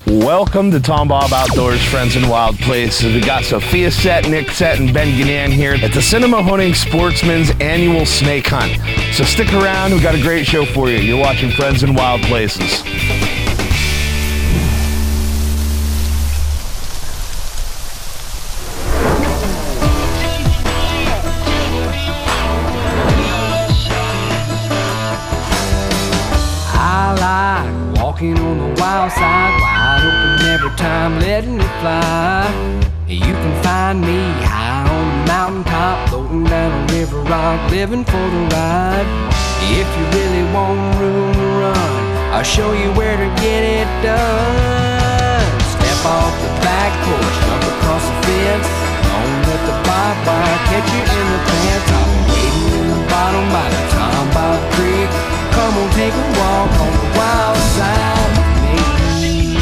Welcome to TomBob Outdoors, Friends in Wild Places. We got Sophia Set, Nick Set, and Ben Ganan here at the Sinnemahoning Sportsmen's annual snake hunt. So stick around, we've got a great show for you. You're watching Friends in Wild Places. Walking on the wild side, wide open every time, letting it fly. You can find me high on the mountaintop, floating down a river rock, living for the ride. If you really want room to run, I'll show you where to get it done. Step off the back porch, jump across the fence, don't let the barbed wire catch you in the pants. I'll be waiting in the bottom by the TomBob Creek. Come on, take a walk on the wild side with me.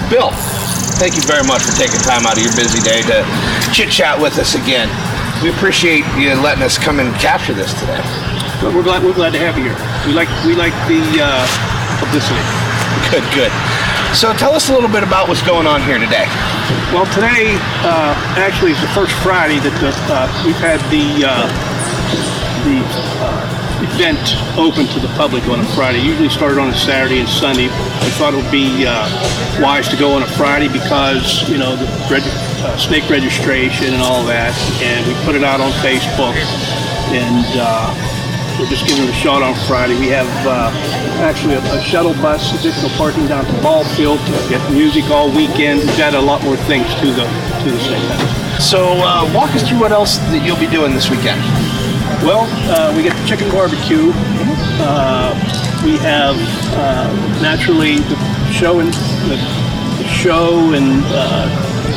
Bill, thank you very much for taking time out of your busy day to chit-chat with us again. We appreciate you letting us come and capture this today. Well, we're glad to have you here. We like the publicity. Good. So tell us a little bit about what's going on here today. Well, today actually is the first Friday that we've had the event open to the public on a Friday. Usually started on a Saturday and Sunday. I thought it would be wise to go on a Friday because, you know, the snake registration and all that. And we put it out on Facebook, and we're just giving it a shot on Friday. We have actually a shuttle bus, additional parking down to the ball field. We get music all weekend. We've got a lot more things to the snake hunt. So walk us through what else that you'll be doing this weekend. Well, we get the chicken barbecue. We have naturally the show and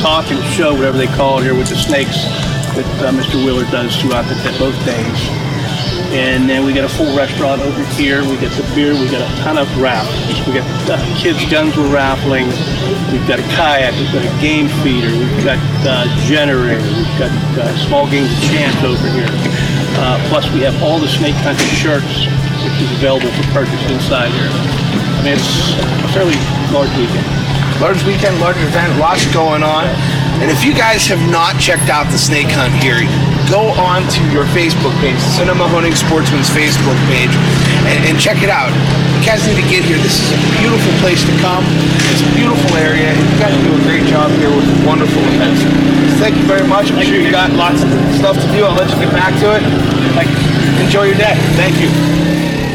talk and show, whatever they call it here, with the snakes that Mr. Wheeler does throughout both days. And then we got a full restaurant over here. We get the beer. We got a ton of raffles. We got kids' guns we're raffling. We've got a kayak. We've got a game feeder. We've got generator. We've got small games of chance over here. Plus, we have all the snake hunting shirts, which is available for purchase inside here. I mean, it's a fairly large weekend. Large weekend, large event, lots going on. And if you guys have not checked out the snake hunt here, go on to your Facebook page, Sinnemahoning Sportsman's Facebook page, and check it out. You guys need to get here. This is a beautiful place to come. It's a beautiful area, and you guys do a great job here with wonderful events. So thank you very much. I'm sure you got lots of stuff to do. I'll let you get back to it. Enjoy your day. Thank you.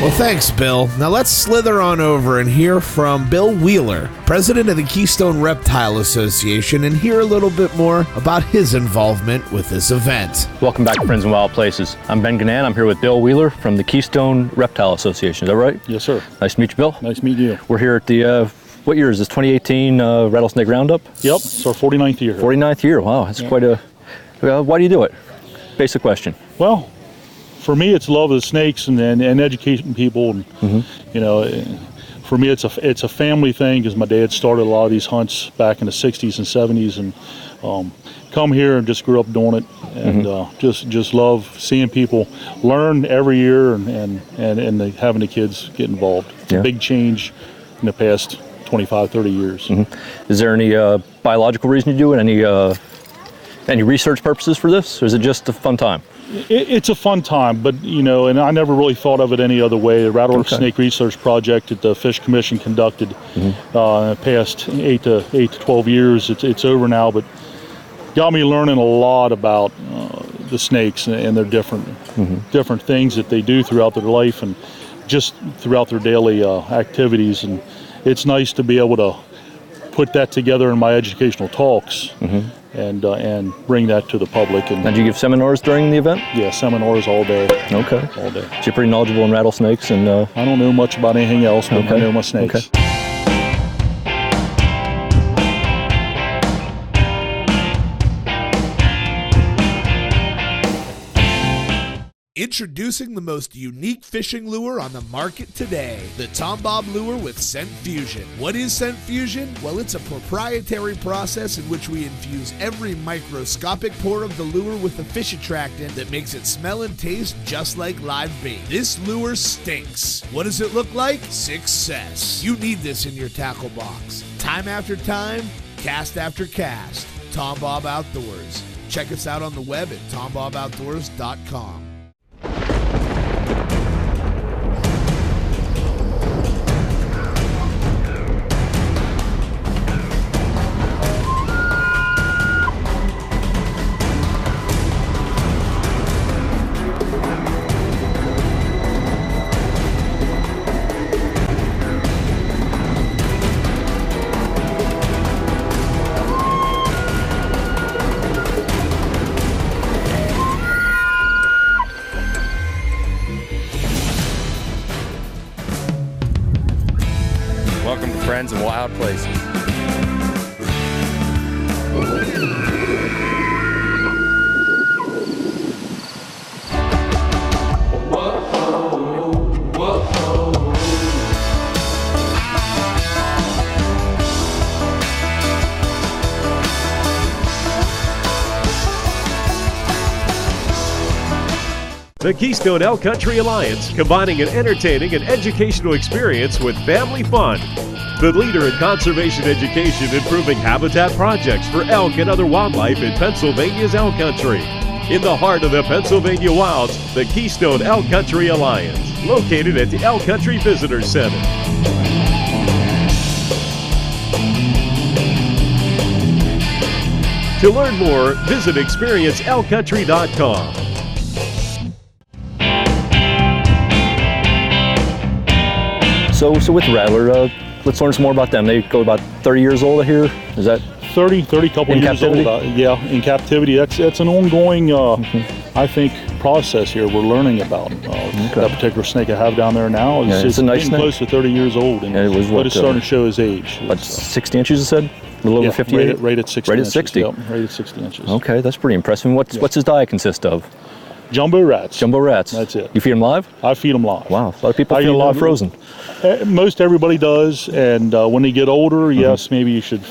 Well, thanks, Bill. Now let's slither on over and hear from Bill Wheeler, president of the Keystone Reptile Association, and hear a little bit more about his involvement with this event. Welcome back to Friends in Wild Places. I'm Ben Ganan. I'm here with Bill Wheeler from the Keystone Reptile Association. Is that right? Yes, sir. Nice to meet you, Bill. Nice to meet you. We're here at the, what year is this, 2018 Rattlesnake Roundup? Yep, it's our 49th year. 49th year, wow, that's quite a, why do you do it? Basic question. Well, for me, it's love of the snakes and educating people. And, you know, for me, it's a family thing because my dad started a lot of these hunts back in the 60s and 70s, and come here and just grew up doing it, and just love seeing people learn every year and having the kids get involved. It's a big change in the past 25, 30 years. Is there any biological reason you do it? Any research purposes for this, or is it just a fun time? It's a fun time, but, you know, and I never really thought of it any other way. The Rattlesnake Research Project that the Fish Commission conducted in the past 8 to 12 years, it's over now, but got me learning a lot about the snakes and their different things that they do throughout their life and just throughout their daily activities. And it's nice to be able to put that together in my educational talks. And bring that to the public. And do you give seminars during the event? Yeah, seminars all day. Okay. All day. So you're pretty knowledgeable in rattlesnakes and... I don't know much about anything else, but I know my snakes. Okay. Introducing the most unique fishing lure on the market today, the TomBob lure with scent fusion. What is scent fusion? Well, it's a proprietary process in which we infuse every microscopic pore of the lure with a fish attractant that makes it smell and taste just like live bait. This lure stinks. What does it look like? Success. You need this in your tackle box. Time after time, cast after cast. TomBob Outdoors. Check us out on the web at tomboboutdoors.com. Welcome to Friends in Wild Places. The Keystone Elk Country Alliance, combining an entertaining and educational experience with family fun. The leader in conservation education, improving habitat projects for elk and other wildlife in Pennsylvania's elk country. In the heart of the Pennsylvania wilds, the Keystone Elk Country Alliance, located at the Elk Country Visitor Center. To learn more, visit experienceelkcountry.com. So with Rattler, let's learn some more about them. They go about 30 years old here. Is that 30 couple in years captivity? old. Yeah, in captivity. That's an ongoing, I think, process here we're learning about. That particular snake I have down there now is it's a nice getting snake. close to 30 years old, and it was but it's starting to show his age. About 60 inches, you said? A little over 58? Right at 60 Right at inches. 60? Yep, right at 60 inches. Okay, that's pretty impressive. What's his diet consist of? Jumbo rats. Jumbo rats. That's it. You feed them live? I feed them live. Wow, a lot of people I feed get a them lot live of- frozen. Most everybody does, and when they get older, yes, maybe you should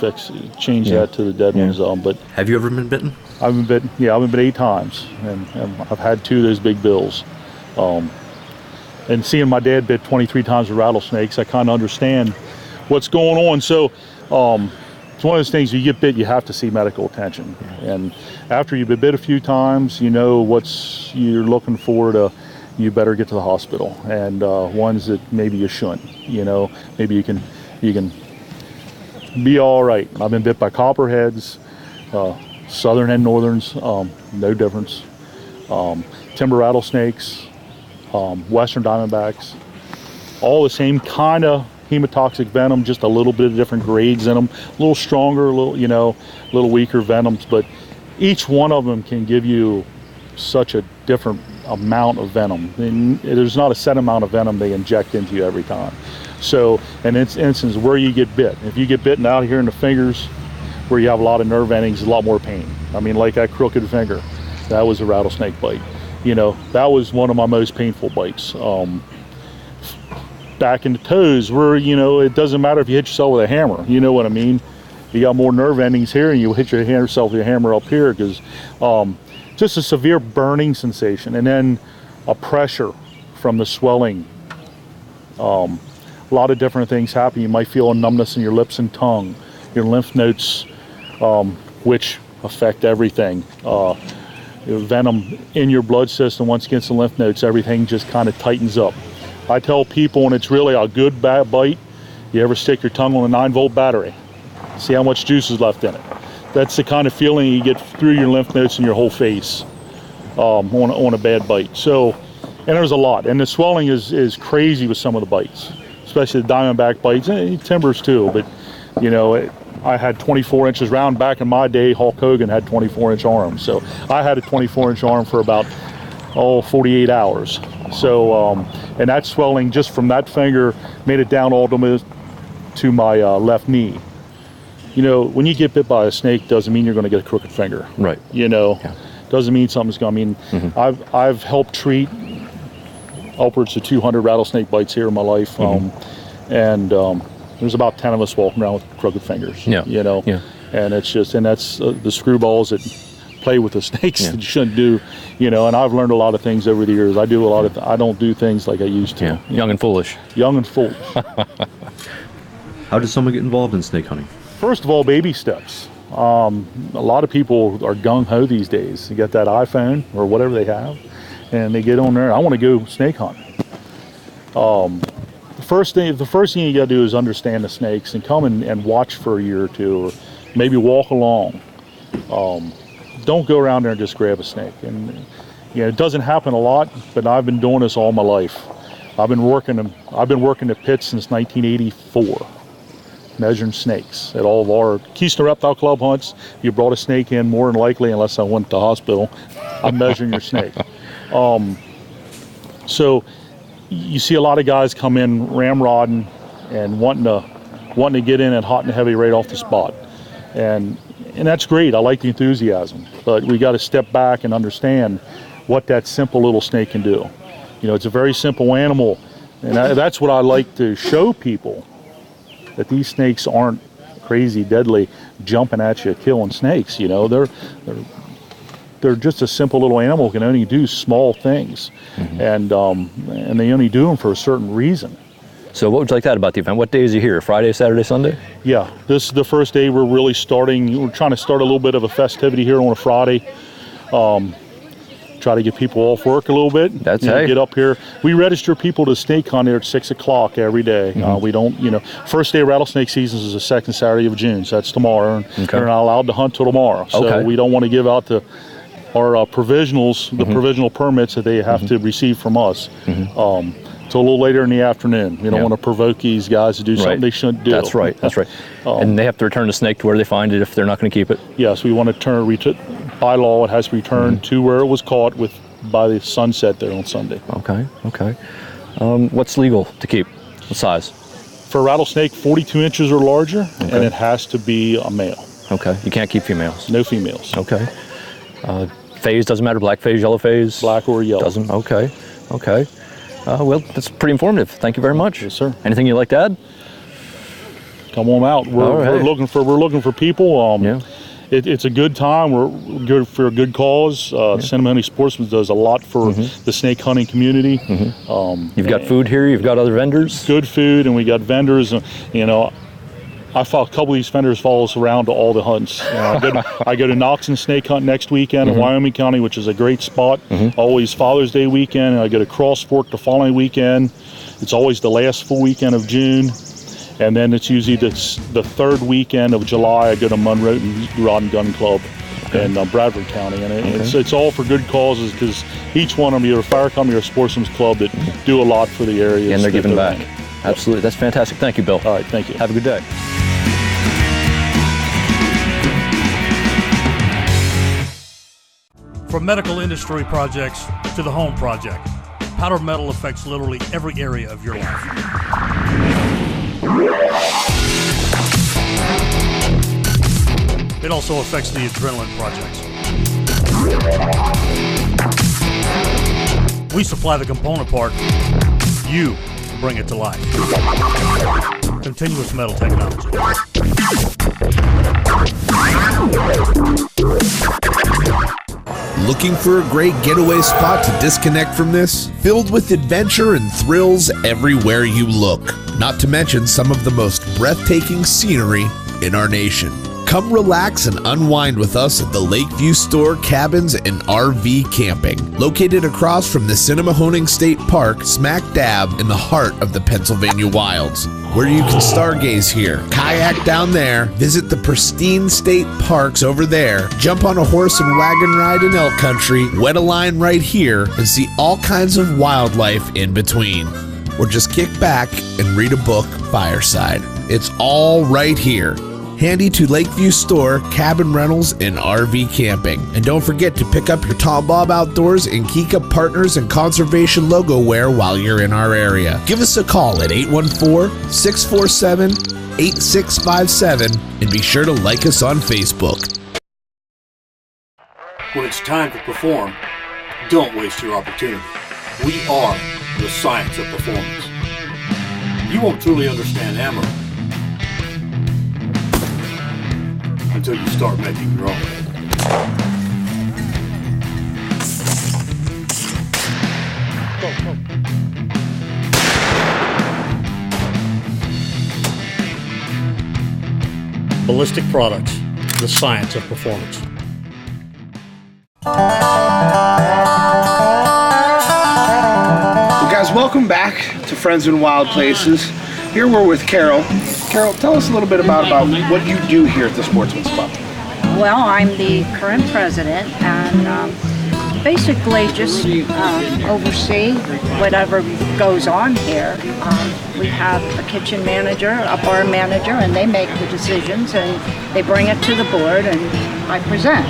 change that to the dead ones. But Have you ever been bitten? I've been bitten. Yeah, I've been bitten 8 times, and I've had 2 of those big bills. And seeing my dad bit 23 times with rattlesnakes, I kind of understand what's going on. So it's one of those things, you get bit, you have to see medical attention. And after you've been bit a few times, you know what you're looking for you better get to the hospital. And ones that maybe you shouldn't, maybe you can be all right. I've been bit by copperheads, southern and northerns, no difference. Timber rattlesnakes, western diamondbacks, all the same kind of hemotoxic venom, just a little bit of different grades in them, a little stronger, a little weaker venoms, but each one of them can give you such a different amount of venom. And there's not a set amount of venom they inject into you every time. So in instance where you get bit, if you get bitten out here in the fingers where you have a lot of nerve endings, a lot more pain. I mean, like that crooked finger, that was a rattlesnake bite. That was one of my most painful bites. Back in the toes where, it doesn't matter if you hit yourself with a hammer, you know what I mean? You got more nerve endings here and you hit yourself with a hammer up here, because just a severe burning sensation, and then a pressure from the swelling. A lot of different things happen. You might feel a numbness in your lips and tongue, your lymph nodes, which affect everything. Venom in your blood system, once it gets the lymph nodes, everything just kind of tightens up. I tell people when it's really a good bite, you ever stick your tongue on a 9-volt battery, see how much juice is left in it. That's the kind of feeling you get through your lymph nodes and your whole face on a bad bite. So, and there's a lot, and the swelling is crazy with some of the bites, especially the diamondback bites, and timbers too. But I had 24 inches round. Back in my day, Hulk Hogan had 24-inch arms, so I had a 24-inch arm for about 48 hours. So, and that swelling just from that finger made it down all to my left knee. When you get bit by a snake, doesn't mean you're going to get a crooked finger. Right. doesn't mean something's going. I mean, I've helped treat upwards of 200 rattlesnake bites here in my life, and there's about 10 of us walking around with crooked fingers. Yeah. You know, and it's just, and that's the screwballs that play with the snakes that you shouldn't do. You know, and I've learned a lot of things over the years. I do a lot of. I don't do things like I used to. Yeah. Young and foolish. Young and foolish. How does someone get involved in snake hunting? First of all, baby steps. A lot of people are gung-ho these days. You get that iPhone or whatever they have, and they get on there. I want to go snake hunting. The first thing you got to do is understand the snakes and come and watch for a year or two, or maybe walk along. Don't go around there and just grab a snake. And you know, it doesn't happen a lot, but I've been doing this all my life. I've been working the pits since 1984. Measuring snakes at all of our Keystone Reptile Club hunts. If you brought a snake in, more than likely, unless I went to the hospital, I'm measuring your snake. So you see a lot of guys come in ramrodding and wanting to get in it hot and heavy right off the spot, and that's great. I like the enthusiasm, but we got to step back and understand what that simple little snake can do. You know, it's a very simple animal, and that's what I like to show people. That these snakes aren't crazy, deadly, jumping at you, killing snakes. You know, they're just a simple little animal who can only do small things, and they only do them for a certain reason. So what would you like that about the event? What day is it here? Friday, Saturday, Sunday? Yeah, this is the first day we're really starting. We're trying to start a little bit of a festivity here on a Friday. Try to get people off work a little bit. That's get up here. We register people to snake hunt here at 6 o'clock every day. We don't, first day of rattlesnake season is the second Saturday of June, so that's tomorrow. And they're not allowed to hunt till tomorrow. So we don't want to give out our provisionals, the provisional permits that they have to receive from us. Till a little later in the afternoon. We don't want to provoke these guys to do something they shouldn't do. That's right. And they have to return the snake to where they find it if they're not going to keep it. Yes, we want to by law, it has to return to where it was caught by the sunset there on Sunday. Okay. What's legal to keep? What size? For a rattlesnake, 42 inches or larger, and it has to be a male. Okay. You can't keep females? No females. Okay. Phase doesn't matter, black phase, yellow phase? Black or yellow. Doesn't? Okay. Well, that's pretty informative. Thank you very much. Yes, sir. Anything you'd like to add? Come on out. We're looking for people. It's a good time. We're good for a good cause. Sinnemahoning Sportsmen does a lot for the snake hunting community. You've got food here. You've got other vendors. Good food, and we got vendors. A couple of these vendors follow us around to all the hunts. I go to Knox and snake hunt next weekend in Wyoming County, which is a great spot. Always Father's Day weekend. And I go to Cross Fork the following weekend. It's always the last full weekend of June. And then it's usually the third weekend of July. I go to Monroe Rod and Gun Club in Bradford County. And it's all for good causes, because each one of them, either a fire company or a sportsman's club, that do a lot for the area. And they're giving back. Absolutely. That's fantastic. Thank you, Bill. All right. Thank you. Have a good day. From medical industry projects to the home project, powdered metal affects literally every area of your life. It also affects the adrenaline projects. We supply the component part. You bring it to life. Continuous metal technology. Looking for a great getaway spot to disconnect from this? Filled with adventure and thrills everywhere you look. Not to mention some of the most breathtaking scenery in our nation. Come relax and unwind with us at the Lakeview Store Cabins and RV Camping, located across from the Sinnemahoning State Park, smack dab in the heart of the Pennsylvania wilds, where you can stargaze here, kayak down there, visit the pristine state parks over there, jump on a horse and wagon ride in elk country, wet a line right here, and see all kinds of wildlife in between. Or just kick back and read a book fireside. It's all right here. Handy to Lakeview Store, Cabin Rentals, and RV Camping. And don't forget to pick up your TomBob Outdoors and Kika Partners and Conservation logo wear while you're in our area. Give us a call at 814-647-8657 and be sure to like us on Facebook. When it's time to perform, don't waste your opportunity. We are the science of performance. You won't truly understand ammo until you start making your own. Ballistic Products, the science of performance. Well, guys, welcome back to Friends in Wild Places. Here we're with Carol. Carol, tell us a little bit about what you do here at the Sportsmen's Club. Well, I'm the current president, and basically just oversee whatever goes on here. We have a kitchen manager, a bar manager, and they make the decisions, and they bring it to the board, and I present.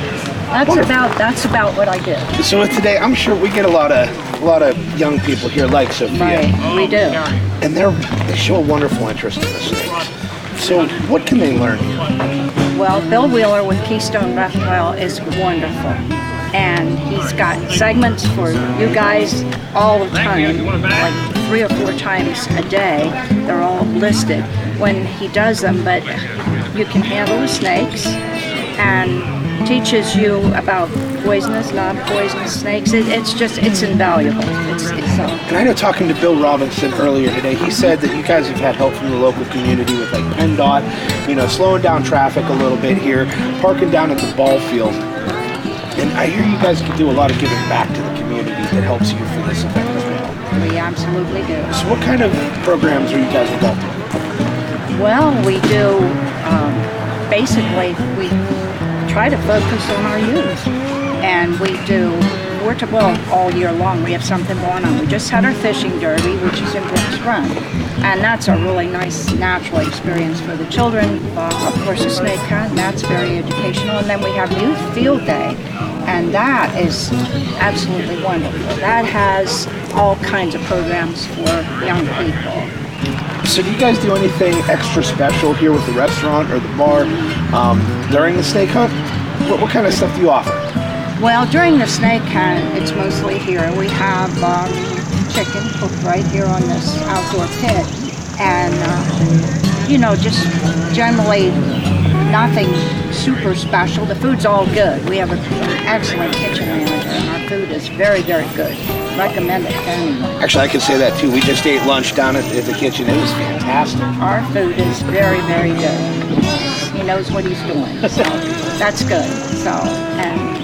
That's about what I do. So today, I'm sure we get a lot of young people here like Sophia. Right, we do. And they show a wonderful interest in the snakes. So what can they learn here? Well, Bill Wheeler with Keystone Reptile is wonderful. And he's got segments for you guys all the time, like 3 or 4 times a day. They're all listed when he does them, but you can handle the snakes and teaches you about poisonous, non-poisonous snakes. It's invaluable. And I know talking to Bill Robinson earlier today, he said that you guys have had help from the local community with like PennDOT, slowing down traffic a little bit here, parking down at the ball field. And I hear you guys can do a lot of giving back to the community that helps you for this event as well. We absolutely do. So what kind of programs are you guys involved in? Well, we do, basically, we try to focus on our youth. And we do, all year long, we have something going on. We just had our fishing derby, which is in Brooks Run. And that's a really nice, natural experience for the children. Of course, a snake hunt, that's very educational. And then we have Youth Field Day. And that is absolutely wonderful. That has all kinds of programs for young people. So do you guys do anything extra special here with the restaurant or the bar during the snake hunt? What kind of stuff do you offer? Well, during the snake hunt, it's mostly here. We have chicken cooked right here on this outdoor pit. And, just generally nothing super special. The food's all good. We have an excellent kitchen manager, and our food is very, very good. Recommend it to anyone. Actually, I can say that too. We just ate lunch down at the kitchen. It was fantastic. Our food is very, very good. He knows what he's doing, so that's good. So, and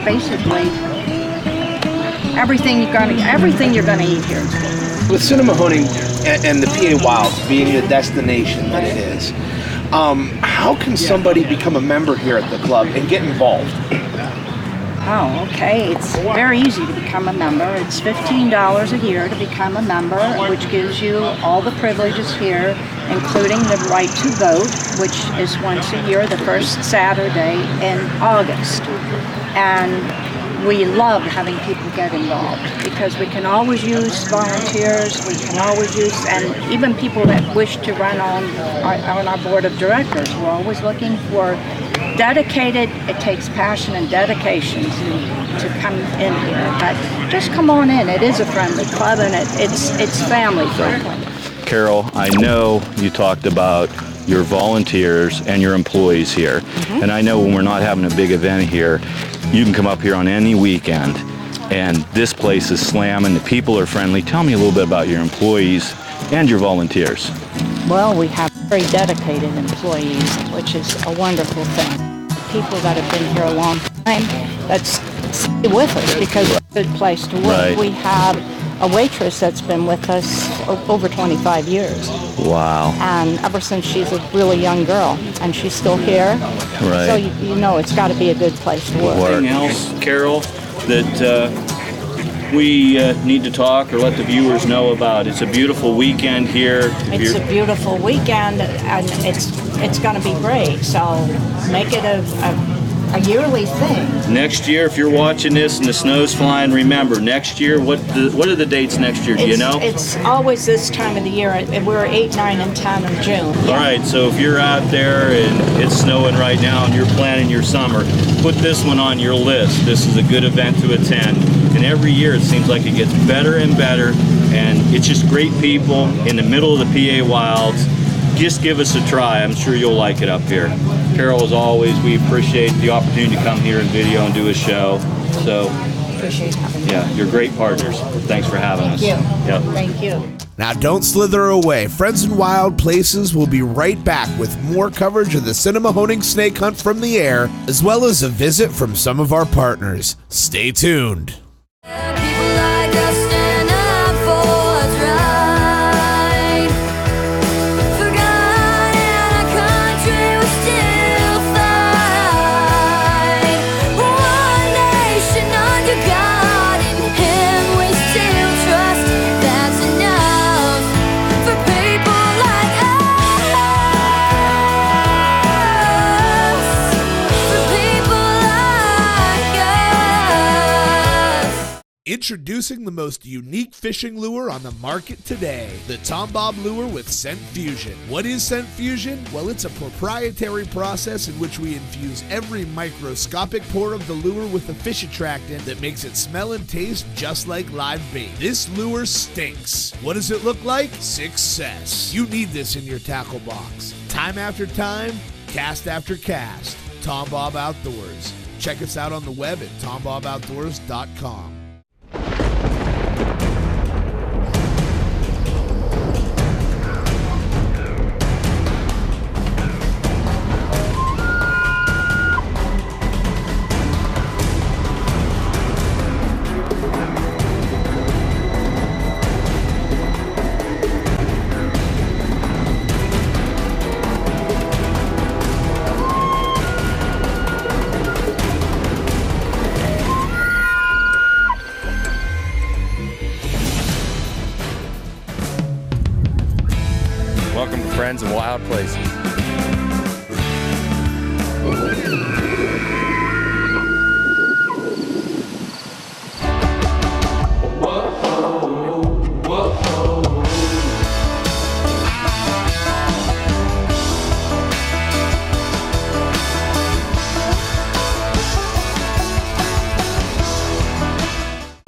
basically everything you're gonna eat here is good. With Sinnemahoning and the PA Wilds being the destination that it is, how can somebody become a member here at the club and get involved? Oh, okay. It's very easy to become a member. It's $15 a year to become a member, which gives you all the privileges here, including the right to vote, which is once a year, the first Saturday in August. And we love having people get involved because we can always use volunteers, we can always use, and even people that wish to run on our board of directors. We're always looking for dedicated. It takes passion and dedication to come in here, but just come on in. It is a friendly club, and it's family friendly. Carol, I know you talked about your volunteers and your employees here, and I know when we're not having a big event here, you can come up here on any weekend, and this place is slamming. The people are friendly. Tell me a little bit about your employees and your volunteers. Well, we have very dedicated employees, which is a wonderful thing. People that have been here a long time, that's with us because it's a good place to work. Right. We have a waitress that's been with us over 25 years. Wow. And ever since she's a really young girl, and she's still here. Right. So you know it's got to be a good place to work. Anything else, Carol, that we need to talk or let the viewers know about? It's a beautiful weekend here. It's a beautiful weekend, and it's going to be great. So make it a a yearly thing. Next year, if you're watching this and the snow's flying, remember, next year, what are the dates next year? Do you know? It's always this time of the year. We're 8, 9, and 10 of June. All right, so if you're out there and it's snowing right now and you're planning your summer, put this one on your list. This is a good event to attend. And every year it seems like it gets better and better, and it's just great people in the middle of the PA Wilds. Just give us a try. I'm sure you'll like it up here. Carol, as always, we appreciate the opportunity to come here and video and do a show. So, Appreciate having me. yeah, you're great partners. Thanks for having us. Thank you. Yep. Thank you. Now don't slither away. Friends in Wild Places will be right back with more coverage of the Sinnemahoning snake hunt from the air, as well as a visit from some of our partners. Stay tuned. People like us stand up for what's right. Forgotten a country we still fight. One nation under God, in Him we still trust. That's enough for people like us. For people like us. Introducing the most unique fishing lure on the market today, the TomBob lure with scent fusion. What is scent fusion? Well, it's a proprietary process in which we infuse every microscopic pore of the lure with a fish attractant that makes it smell and taste just like live bait. This lure stinks. What does it look like? Success. You need this in your tackle box. Time after time, cast after cast. TomBob Outdoors. Check us out on the web at tomboboutdoors.com. Welcome to Friends in Wild Places.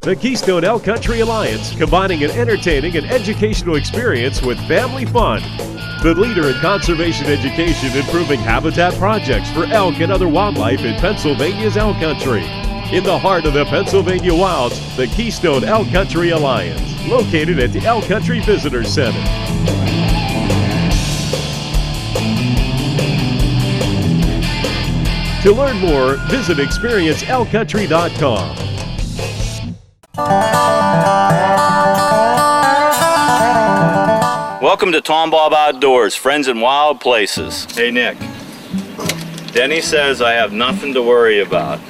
The Keystone Elk Country Alliance, combining an entertaining and educational experience with family fun. The leader in conservation education, improving habitat projects for elk and other wildlife in Pennsylvania's elk country. In the heart of the Pennsylvania wilds, the Keystone Elk Country Alliance, located at the Elk Country Visitor Center. To learn more, visit experienceelkcountry.com. Welcome to TomBob Outdoors, Friends in Wild Places. Hey Nick, Denny says I have nothing to worry about.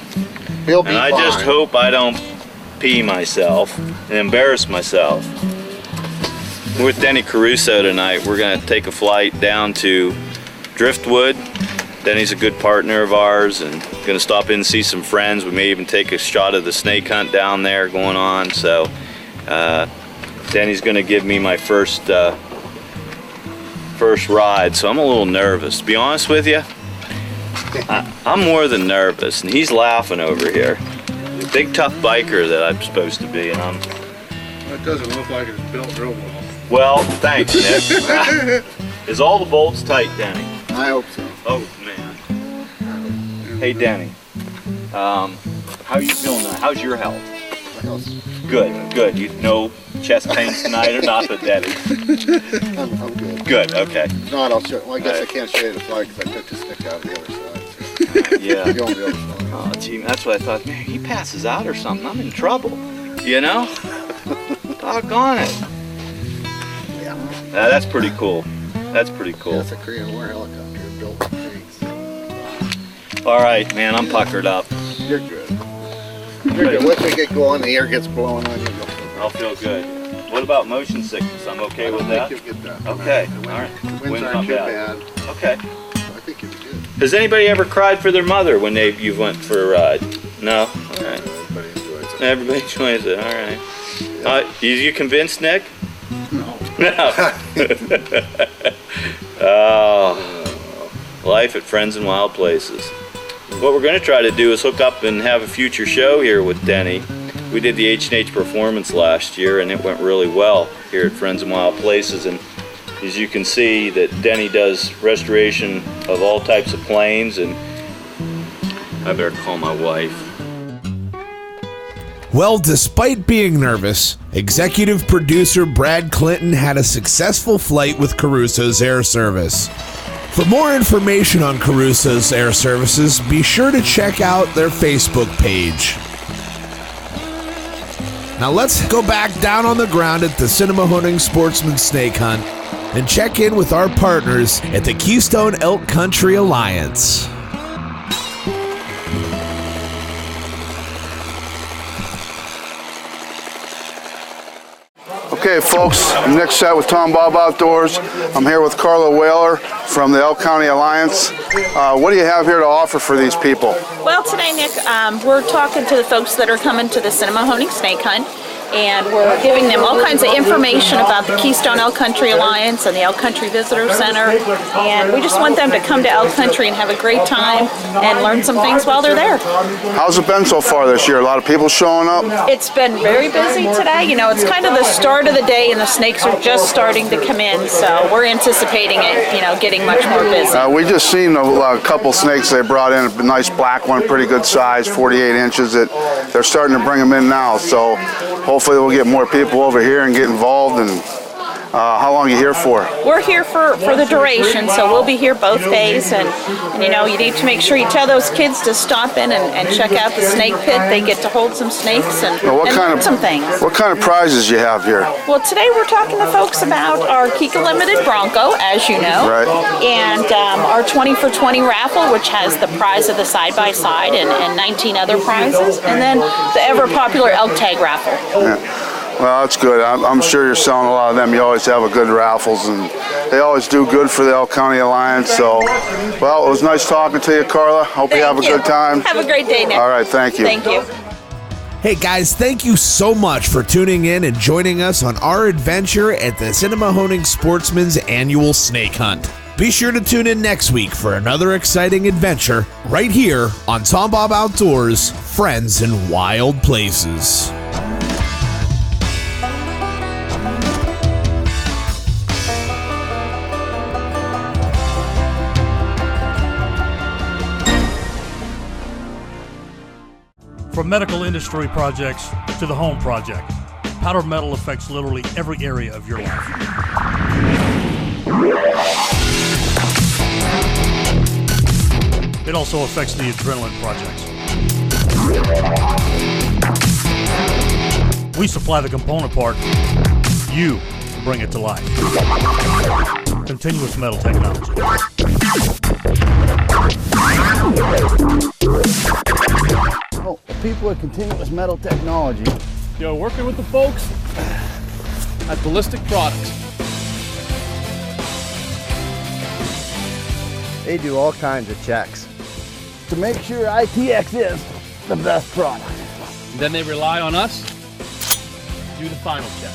He'll be and I fine. just hope I don't pee myself and embarrass myself. We're with Denny Caruso tonight. We're gonna take a flight down to Driftwood. Denny's a good partner of ours and gonna stop in and see some friends. We may even take a shot of the snake hunt down there going on. So Denny's gonna give me my first ride, so I'm a little nervous. To be honest with you, I'm more than nervous, and he's laughing over here. Big tough biker that I'm supposed to be, and I'm... That doesn't look like it's built real well. Well, thanks, Nick. Is all the bolts tight, Denny? I hope so. Oh, man. Hey, Denny. How you feeling now? How's your health? Good, good. You no chest pains tonight or nothing, Denny? I'm good. Good, okay. If not, I'll show. Well, I guess I can't show you the flag because I took the stick out of the other side. So. Yeah. You won't be able to find it. Oh, gee, that's what I thought. Man, he passes out or something. I'm in trouble. You know? Doggone it. Yeah. That's pretty cool. That's pretty cool. Yeah, it's a Korean War helicopter built with pigs. All right, man, I'm puckered up. You're good. You're good. Once we get going, the air gets blowing on you. I'll feel good. What about motion sickness? I'm okay with that? I think you'll get that. Okay. The All right. winds aren't too bad. Okay. I think you'll be good. Has anybody ever cried for their mother when you went for a ride? No? All right. Everybody enjoys it. Everybody enjoys it. All right. You convinced, Nick? No. No. Oh, life at Friends in Wild Places. What we're going to try to do is hook up and have a future show here with Denny. We did the H&H Performance last year, and it went really well here at Friends in Wild Places. And as you can see, that Denny does restoration of all types of planes, and I better call my wife. Well, despite being nervous, executive producer Brad Clinton had a successful flight with Caruso's Air Service. For more information on Caruso's Air Services, be sure to check out their Facebook page. Now let's go back down on the ground at the Sinnemahoning Sportsman Snake Hunt and check in with our partners at the Keystone Elk Country Alliance. Okay, folks, I'm Nick Set with TomBob Outdoors. I'm here with Carla Whaler from the Elk County Alliance. What do you have here to offer for these people? Well, today, Nick, we're talking to the folks that are coming to the Sinnemahoning Snake Hunt, and we're giving them all kinds of information about the Keystone Elk Country Alliance and the Elk Country Visitor Center, and we just want them to come to Elk Country and have a great time and learn some things while they're there. How's it been so far this year? A lot of people showing up? It's been very busy today. You know, it's kind of the start of the day and the snakes are just starting to come in, so we're anticipating it, you know, getting much more busy. We just seen a couple snakes they brought in, a nice black one, pretty good size, 48 inches. They're starting to bring them in now, so hopefully we'll get more people over here and get involved. And how long are you here for? We're here for the duration, so we'll be here both days. And you know, you need to make sure you tell those kids to stop in and check out the snake pit. They get to hold some snakes and learn some things. What kind of prizes you have here? Well, today we're talking to folks about our Kika Limited Bronco, as you know, right, and our 20 for 20 raffle, which has the prize of the side-by-side and 19 other prizes, and then the ever-popular elk tag raffle. Yeah. Well, that's good. I'm sure you're selling a lot of them. You always have a good raffles, and they always do good for the Elk County Alliance. So, well, it was nice talking to you, Carla. Hope you have a good time. Have a great day, Nick. All right, thank you. Thank you. Hey guys, thank you so much for tuning in and joining us on our adventure at the Sinnemahoning Sportsman's annual snake hunt. Be sure to tune in next week for another exciting adventure right here on TomBob Outdoors, Friends in Wild Places. From medical industry projects to the home project, powder metal affects literally every area of your life. It also affects the adrenaline projects. We supply the component part. You bring it to life. Continuous metal technology. Oh, the people at Continuous Metal Technology. Yo, working with the folks at Ballistic Products. They do all kinds of checks to make sure ITX is the best product. And then they rely on us to do the final check.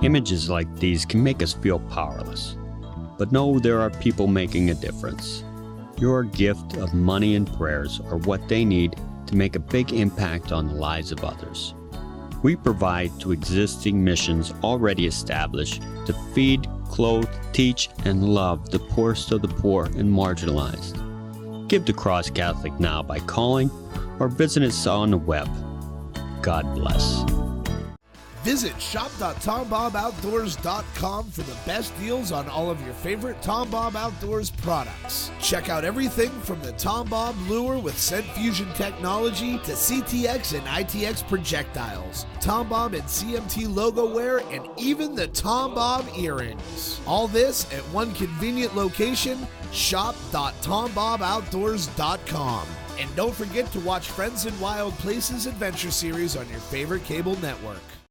Images like these can make us feel powerless, but know there are people making a difference. Your gift of money and prayers are what they need to make a big impact on the lives of others. We provide to existing missions already established to feed, clothe, teach, and love the poorest of the poor and marginalized. Give to Cross Catholic now by calling or visit us on the web. God bless. Visit shop.tomboboutdoors.com for the best deals on all of your favorite TomBob Outdoors products. Check out everything from the TomBob lure with scent fusion technology to CTX and ITX projectiles, TomBob and CMT logo wear, and even the TomBob earrings. All this at one convenient location, shop.tomboboutdoors.com. And don't forget to watch Friends in Wild Places Adventure Series on your favorite cable network.